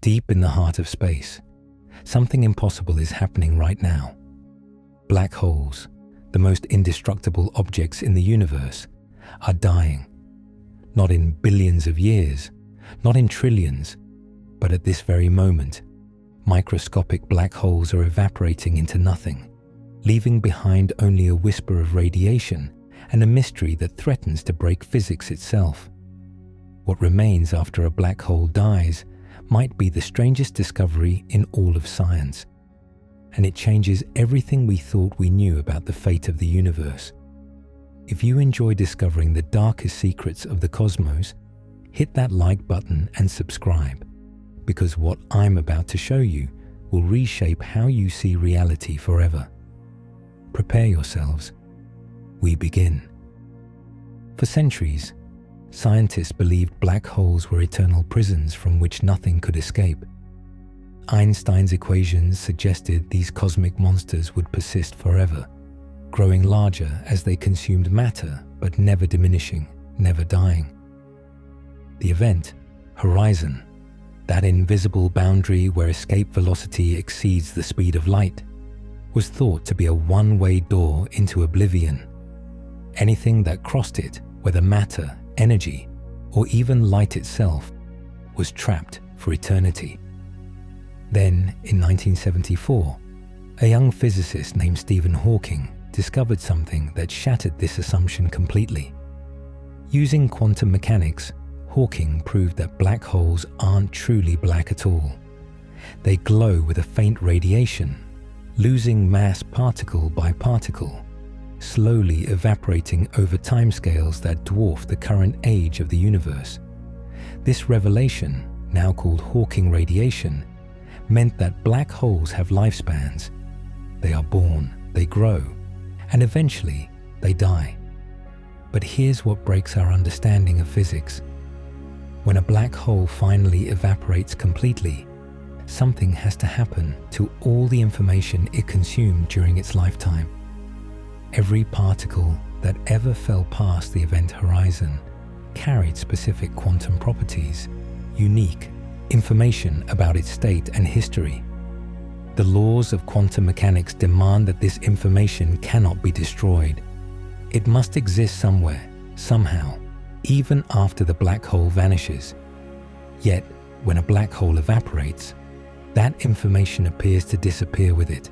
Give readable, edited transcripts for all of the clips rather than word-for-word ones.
Deep in the heart of space, something impossible is happening right now. Black holes, the most indestructible objects in the universe, are dying. Not in billions of years, not in trillions, but at this very moment, microscopic black holes are evaporating into nothing, leaving behind only a whisper of radiation and a mystery that threatens to break physics itself. What remains after a black hole dies might be the strangest discovery in all of science, and it changes everything we thought we knew about the fate of the universe. If you enjoy discovering the darkest secrets of the cosmos, hit that like button and subscribe, because what I'm about to show you will reshape how you see reality forever. Prepare yourselves. We begin. For centuries, scientists believed black holes were eternal prisons from which nothing could escape. Einstein's equations suggested these cosmic monsters would persist forever, growing larger as they consumed matter, but never diminishing, never dying. The event, horizon, that invisible boundary where escape velocity exceeds the speed of light, was thought to be a one-way door into oblivion. Anything that crossed it, whether matter, energy, or even light itself, was trapped for eternity. Then, in 1974, a young physicist named Stephen Hawking discovered something that shattered this assumption completely. Using quantum mechanics, Hawking proved that black holes aren't truly black at all. They glow with a faint radiation, losing mass particle by particle, slowly evaporating over timescales that dwarf the current age of the universe. This revelation, now called Hawking radiation, meant that black holes have lifespans. They are born, they grow, and eventually they die. But here's what breaks our understanding of physics. When a black hole finally evaporates completely, something has to happen to all the information it consumed during its lifetime. Every particle that ever fell past the event horizon carried specific quantum properties, unique information about its state and history. The laws of quantum mechanics demand that this information cannot be destroyed. It must exist somewhere, somehow, even after the black hole vanishes. Yet, when a black hole evaporates, that information appears to disappear with it.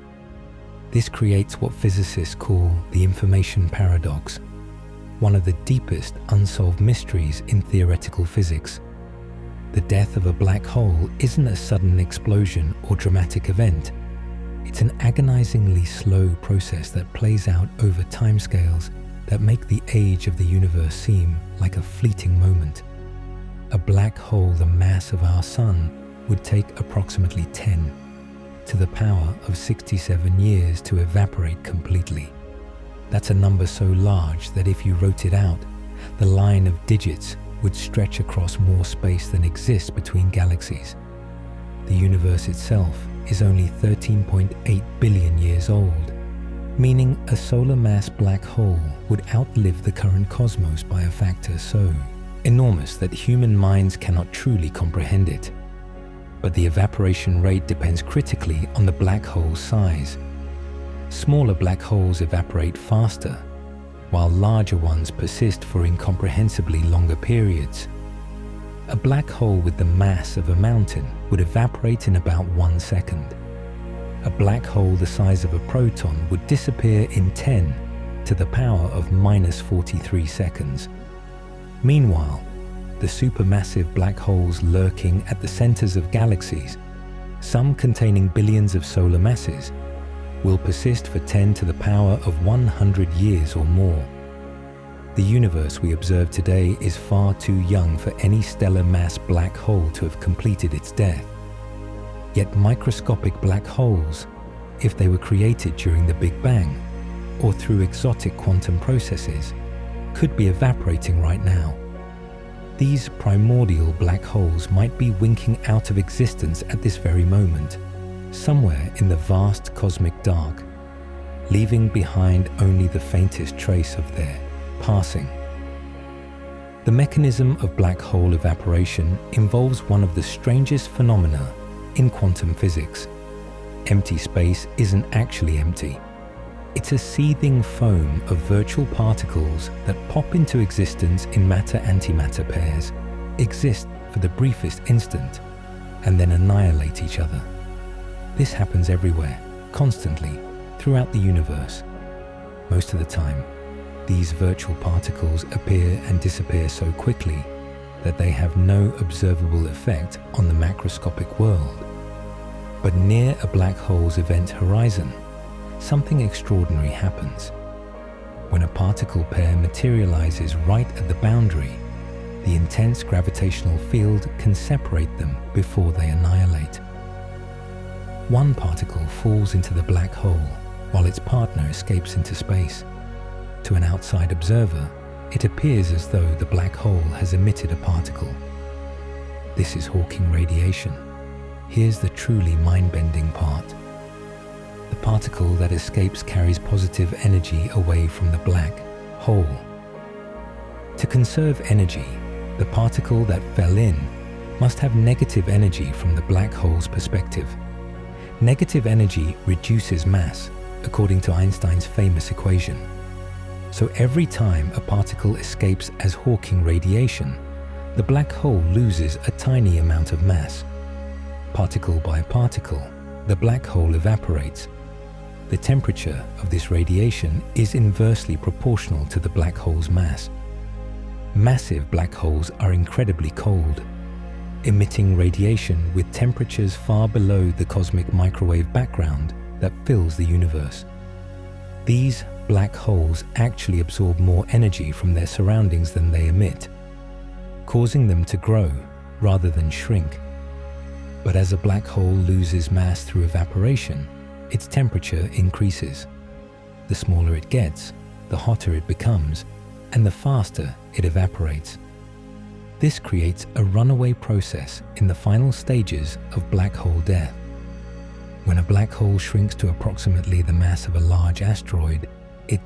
This creates what physicists call the information paradox, one of the deepest unsolved mysteries in theoretical physics. The death of a black hole isn't a sudden explosion or dramatic event. It's an agonizingly slow process that plays out over timescales that make the age of the universe seem like a fleeting moment. A black hole the mass of our sun would take approximately 10 to the power of 67 years to evaporate completely. That's a number so large that if you wrote it out, the line of digits would stretch across more space than exists between galaxies. The universe itself is only 13.8 billion years old, meaning a solar mass black hole would outlive the current cosmos by a factor so enormous that human minds cannot truly comprehend it. But the evaporation rate depends critically on the black hole's size. Smaller black holes evaporate faster, while larger ones persist for incomprehensibly longer periods. A black hole with the mass of a mountain would evaporate in about 1 second. A black hole the size of a proton would disappear in 10 to the power of minus 43 seconds. Meanwhile, the supermassive black holes lurking at the centers of galaxies, some containing billions of solar masses, will persist for 10 to the power of 100 years or more. The universe we observe today is far too young for any stellar mass black hole to have completed its death. Yet microscopic black holes, if they were created during the Big Bang or through exotic quantum processes, could be evaporating right now. These primordial black holes might be winking out of existence at this very moment, somewhere in the vast cosmic dark, leaving behind only the faintest trace of their passing. The mechanism of black hole evaporation involves one of the strangest phenomena In quantum physics, empty space isn't actually empty. It's a seething foam of virtual particles that pop into existence in matter-antimatter pairs, exist for the briefest instant, and then annihilate each other. This happens everywhere, constantly, throughout the universe. Most of the time, these virtual particles appear and disappear so quickly that they have no observable effect on the macroscopic world. But near a black hole's event horizon, something extraordinary happens. When a particle pair materializes right at the boundary, the intense gravitational field can separate them before they annihilate. One particle falls into the black hole while its partner escapes into space. To an outside observer, it appears as though the black hole has emitted a particle. This is Hawking radiation. Here's the truly mind-bending part. The particle that escapes carries positive energy away from the black hole. To conserve energy, the particle that fell in must have negative energy from the black hole's perspective. Negative energy reduces mass, according to Einstein's famous equation. So every time a particle escapes as Hawking radiation, the black hole loses a tiny amount of mass. Particle by particle, the black hole evaporates. The temperature of this radiation is inversely proportional to the black hole's mass. Massive black holes are incredibly cold, emitting radiation with temperatures far below the cosmic microwave background that fills the universe. These black holes actually absorb more energy from their surroundings than they emit, causing them to grow rather than shrink. But as a black hole loses mass through evaporation, its temperature increases. The smaller it gets, the hotter it becomes, and the faster it evaporates. This creates a runaway process in the final stages of black hole death. When a black hole shrinks to approximately the mass of a large asteroid, its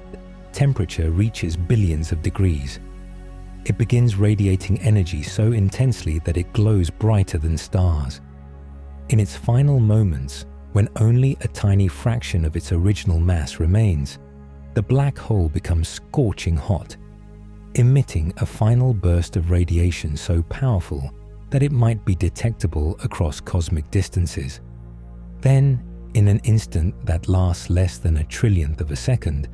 temperature reaches billions of degrees. It begins radiating energy so intensely that it glows brighter than stars. In its final moments, when only a tiny fraction of its original mass remains, the black hole becomes scorching hot, emitting a final burst of radiation so powerful that it might be detectable across cosmic distances. Then, in an instant that lasts less than a trillionth of a second,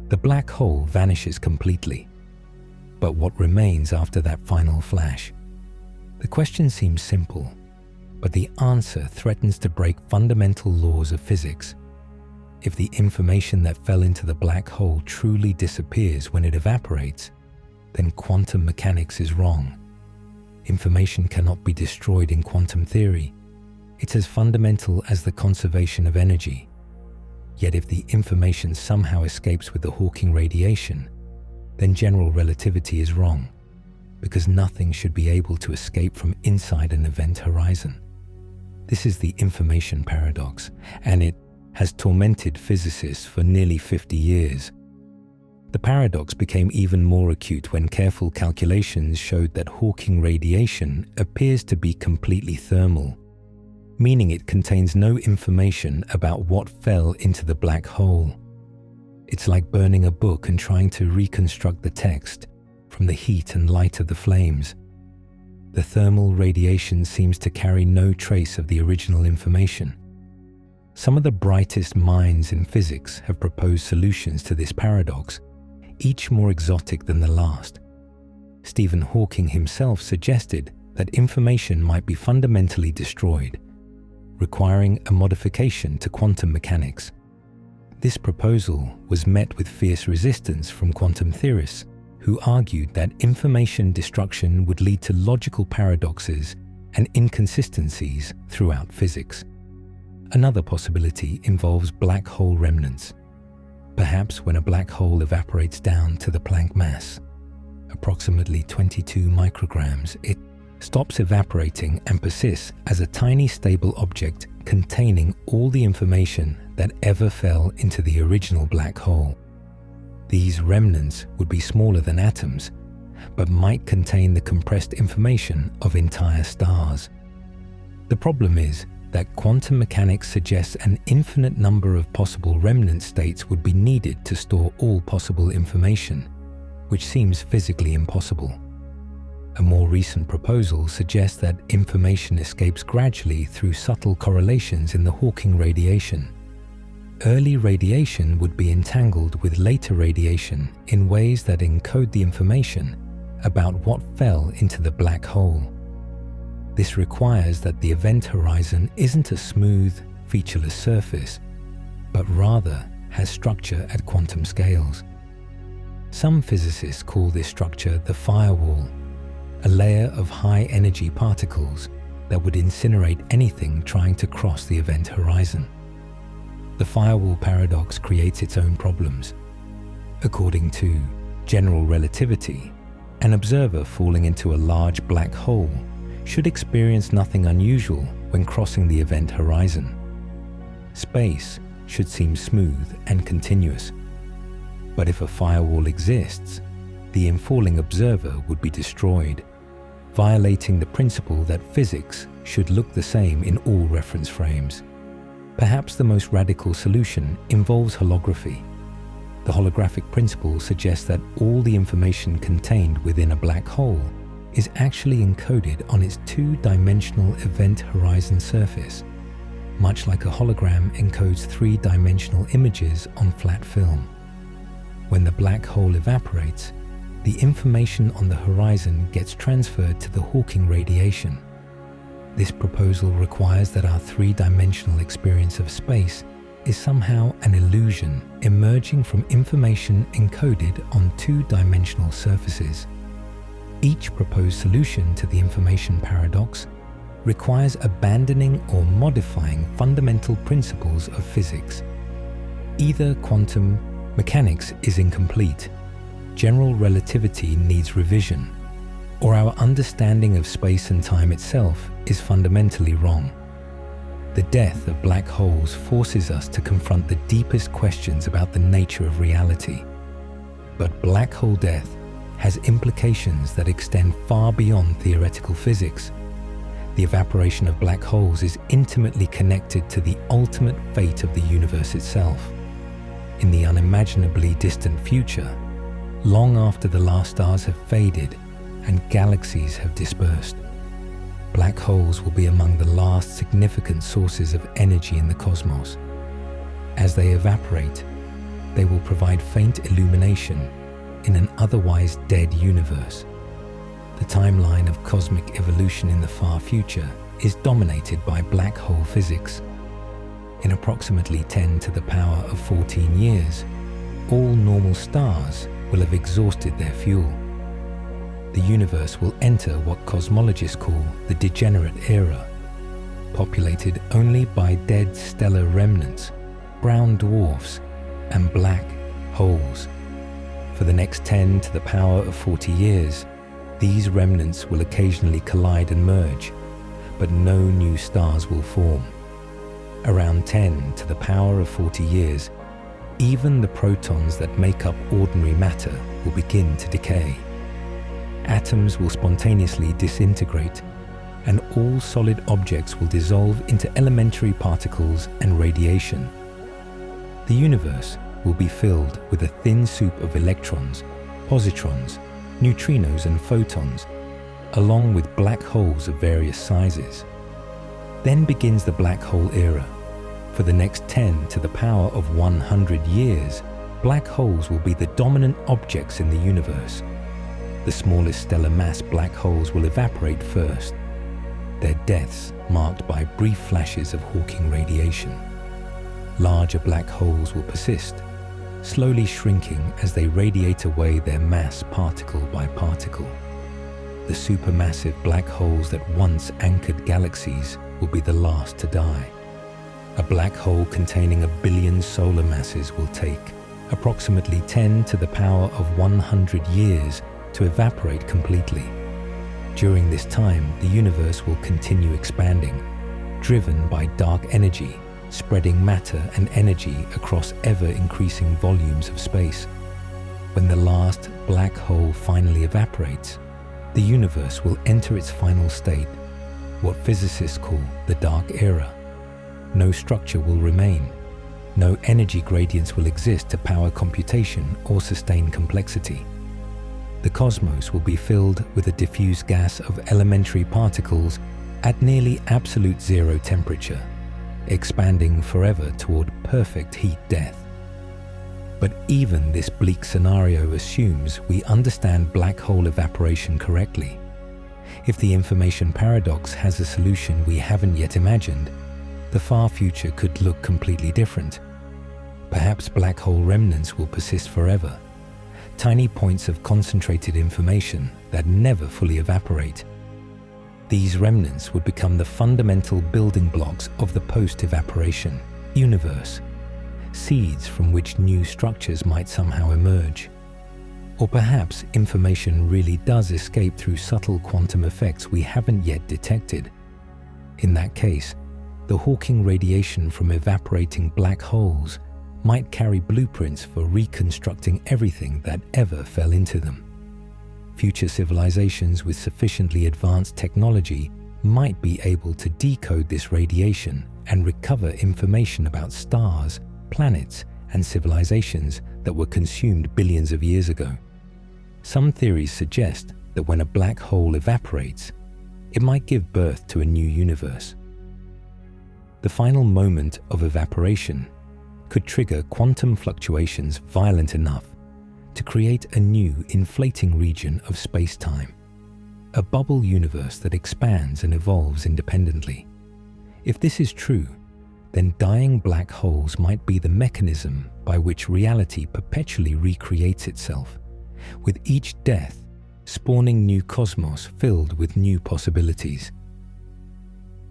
the black hole vanishes completely. But what remains after that final flash? The question seems simple, but the answer threatens to break fundamental laws of physics. If the information that fell into the black hole truly disappears when it evaporates, then quantum mechanics is wrong. Information cannot be destroyed in quantum theory. It's as fundamental as the conservation of energy. Yet if the information somehow escapes with the Hawking radiation, then general relativity is wrong, because nothing should be able to escape from inside an event horizon. This is the information paradox, and it has tormented physicists for nearly 50 years. The paradox became even more acute when careful calculations showed that Hawking radiation appears to be completely thermal, meaning it contains no information about what fell into the black hole. It's like burning a book and trying to reconstruct the text from the heat and light of the flames. The thermal radiation seems to carry no trace of the original information. Some of the brightest minds in physics have proposed solutions to this paradox, each more exotic than the last. Stephen Hawking himself suggested that information might be fundamentally destroyed, requiring a modification to quantum mechanics. This proposal was met with fierce resistance from quantum theorists, who argued that information destruction would lead to logical paradoxes and inconsistencies throughout physics. Another possibility involves black hole remnants. Perhaps when a black hole evaporates down to the Planck mass, approximately 22 micrograms, it stops evaporating and persists as a tiny stable object containing all the information that ever fell into the original black hole. These remnants would be smaller than atoms, but might contain the compressed information of entire stars. The problem is that quantum mechanics suggests an infinite number of possible remnant states would be needed to store all possible information, which seems physically impossible. A more recent proposal suggests that information escapes gradually through subtle correlations in the Hawking radiation. Early radiation would be entangled with later radiation in ways that encode the information about what fell into the black hole. This requires that the event horizon isn't a smooth, featureless surface, but rather has structure at quantum scales. Some physicists call this structure the firewall, a layer of high-energy particles that would incinerate anything trying to cross the event horizon. The firewall paradox creates its own problems. According to general relativity, an observer falling into a large black hole should experience nothing unusual when crossing the event horizon. Space should seem smooth and continuous. But if a firewall exists, the infalling observer would be destroyed, violating the principle that physics should look the same in all reference frames. Perhaps the most radical solution involves holography. The holographic principle suggests that all the information contained within a black hole is actually encoded on its two-dimensional event horizon surface, much like a hologram encodes three-dimensional images on flat film. When the black hole evaporates, the information on the horizon gets transferred to the Hawking radiation. This proposal requires that our three-dimensional experience of space is somehow an illusion emerging from information encoded on two-dimensional surfaces. Each proposed solution to the information paradox requires abandoning or modifying fundamental principles of physics. Either quantum mechanics is incomplete, general relativity needs revision, or our understanding of space and time itself is fundamentally wrong. The death of black holes forces us to confront the deepest questions about the nature of reality. But black hole death has implications that extend far beyond theoretical physics. The evaporation of black holes is intimately connected to the ultimate fate of the universe itself. In the unimaginably distant future, long after the last stars have faded and galaxies have dispersed, black holes will be among the last significant sources of energy in the cosmos. As they evaporate, they will provide faint illumination in an otherwise dead universe. The timeline of cosmic evolution in the far future is dominated by black hole physics. In approximately 10 to the power of 14 years, all normal stars will have exhausted their fuel. The universe will enter what cosmologists call the degenerate era, populated only by dead stellar remnants, brown dwarfs, and black holes. For the next 10 to the power of 40 years, these remnants will occasionally collide and merge, but no new stars will form. Around 10 to the power of 40 years, even the protons that make up ordinary matter will begin to decay. Atoms will spontaneously disintegrate, and all solid objects will dissolve into elementary particles and radiation. The universe will be filled with a thin soup of electrons, positrons, neutrinos and photons, along with black holes of various sizes. Then begins the black hole era. For the next 10 to the power of 100 years, black holes will be the dominant objects in the universe. The smallest stellar mass black holes will evaporate first, their deaths marked by brief flashes of Hawking radiation. Larger black holes will persist, slowly shrinking as they radiate away their mass particle by particle. The supermassive black holes that once anchored galaxies will be the last to die. A black hole containing 1 billion solar masses will take approximately 10 to the power of 100 years to evaporate completely. During this time, the universe will continue expanding, driven by dark energy, spreading matter and energy across ever-increasing volumes of space. When the last black hole finally evaporates, the universe will enter its final state, what physicists call the dark era. no structure will remain. No energy gradients will exist to power computation or sustain complexity. The cosmos will be filled with a diffuse gas of elementary particles at nearly absolute zero temperature, expanding forever toward perfect heat death. But even this bleak scenario assumes we understand black hole evaporation correctly. If the information paradox has a solution we haven't yet imagined, the far future could look completely different. Perhaps black hole remnants will persist forever, tiny points of concentrated information that never fully evaporate. These remnants would become the fundamental building blocks of the post-evaporation universe, seeds from which new structures might somehow emerge. Or perhaps information really does escape through subtle quantum effects we haven't yet detected. In that case, the Hawking radiation from evaporating black holes might carry blueprints for reconstructing everything that ever fell into them. Future civilizations with sufficiently advanced technology might be able to decode this radiation and recover information about stars, planets, and civilizations that were consumed billions of years ago. Some theories suggest that when a black hole evaporates, it might give birth to a new universe. The final moment of evaporation could trigger quantum fluctuations violent enough to create a new inflating region of space-time, a bubble universe that expands and evolves independently. If this is true, then dying black holes might be the mechanism by which reality perpetually recreates itself, with each death spawning new cosmos filled with new possibilities.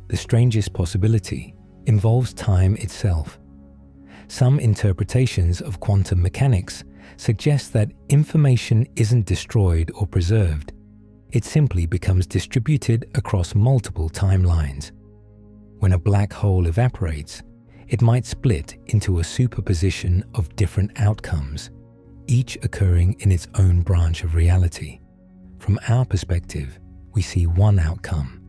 The strangest possibility involves time itself. Some interpretations of quantum mechanics suggest that information isn't destroyed or preserved. It simply becomes distributed across multiple timelines. When a black hole evaporates, it might split into a superposition of different outcomes, each occurring in its own branch of reality. From our perspective, we see one outcome,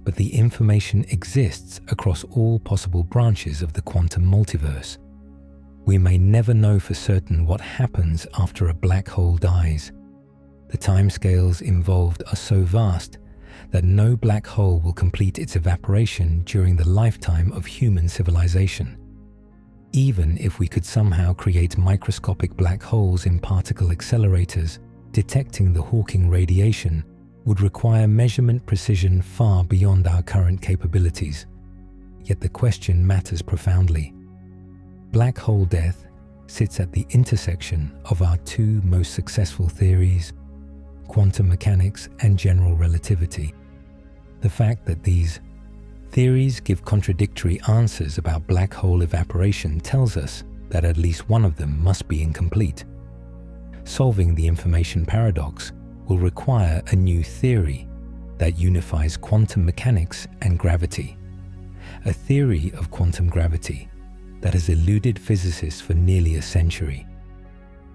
but the information exists across all possible branches of the quantum multiverse. We may never know for certain what happens after a black hole dies. The timescales involved are so vast that no black hole will complete its evaporation during the lifetime of human civilization. Even if we could somehow create microscopic black holes in particle accelerators, detecting the Hawking radiation would require measurement precision far beyond our current capabilities. Yet the question matters profoundly. Black hole death sits at the intersection of our two most successful theories, quantum mechanics and general relativity. The fact that these theories give contradictory answers about black hole evaporation tells us that at least one of them must be incomplete. Solving the information paradox will require a new theory that unifies quantum mechanics and gravity, a theory of quantum gravity that has eluded physicists for nearly a century.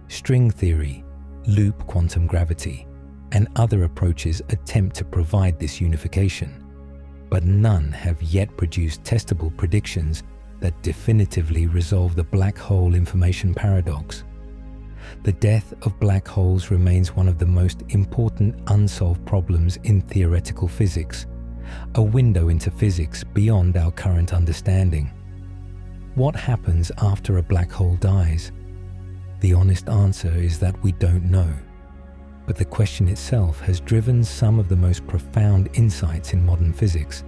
String theory, loop quantum gravity, and other approaches attempt to provide this unification, but none have yet produced testable predictions that definitively resolve the black hole information paradox. The death of black holes remains one of the most important unsolved problems in theoretical physics, a window into physics beyond our current understanding. What happens after a black hole dies? The honest answer is that we don't know. But the question itself has driven some of the most profound insights in modern physics.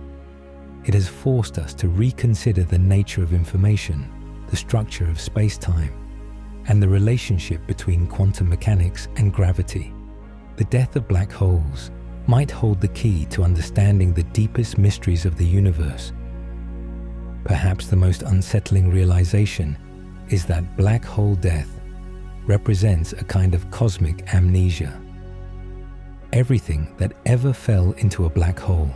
It has forced us to reconsider the nature of information, the structure of space-time, and the relationship between quantum mechanics and gravity. The death of black holes might hold the key to understanding the deepest mysteries of the universe. Perhaps the most unsettling realization is that black hole death represents a kind of cosmic amnesia. Everything that ever fell into a black hole,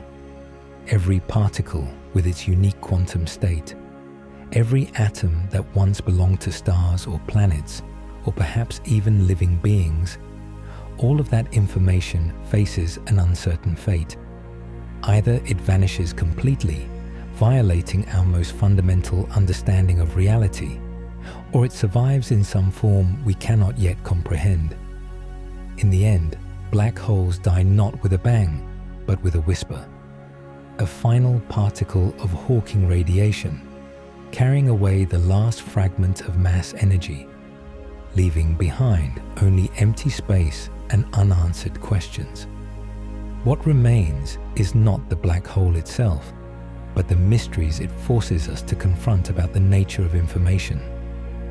every particle with its unique quantum state, every atom that once belonged to stars or planets, or perhaps even living beings, all of that information faces an uncertain fate. Either it vanishes completely, violating our most fundamental understanding of reality, or it survives in some form we cannot yet comprehend. In the end, black holes die not with a bang, but with a whisper. A final particle of Hawking radiation, carrying away the last fragment of mass energy, leaving behind only empty space and unanswered questions. What remains is not the black hole itself, but the mysteries it forces us to confront about the nature of information,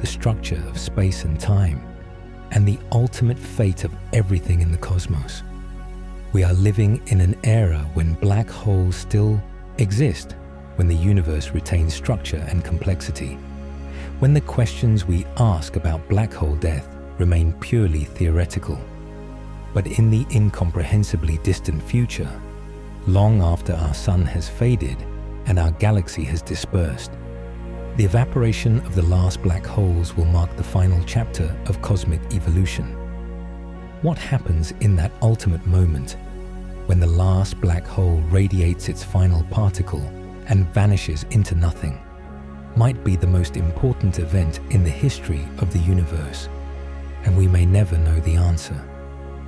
the structure of space and time, and the ultimate fate of everything in the cosmos. We are living in an era when black holes still exist, when the universe retains structure and complexity, when the questions we ask about black hole death remain purely theoretical. But in the incomprehensibly distant future, long after our sun has faded and our galaxy has dispersed, the evaporation of the last black holes will mark the final chapter of cosmic evolution. What happens in that ultimate moment, when the last black hole radiates its final particle and vanishes into nothing, might be the most important event in the history of the universe, and we may never know the answer.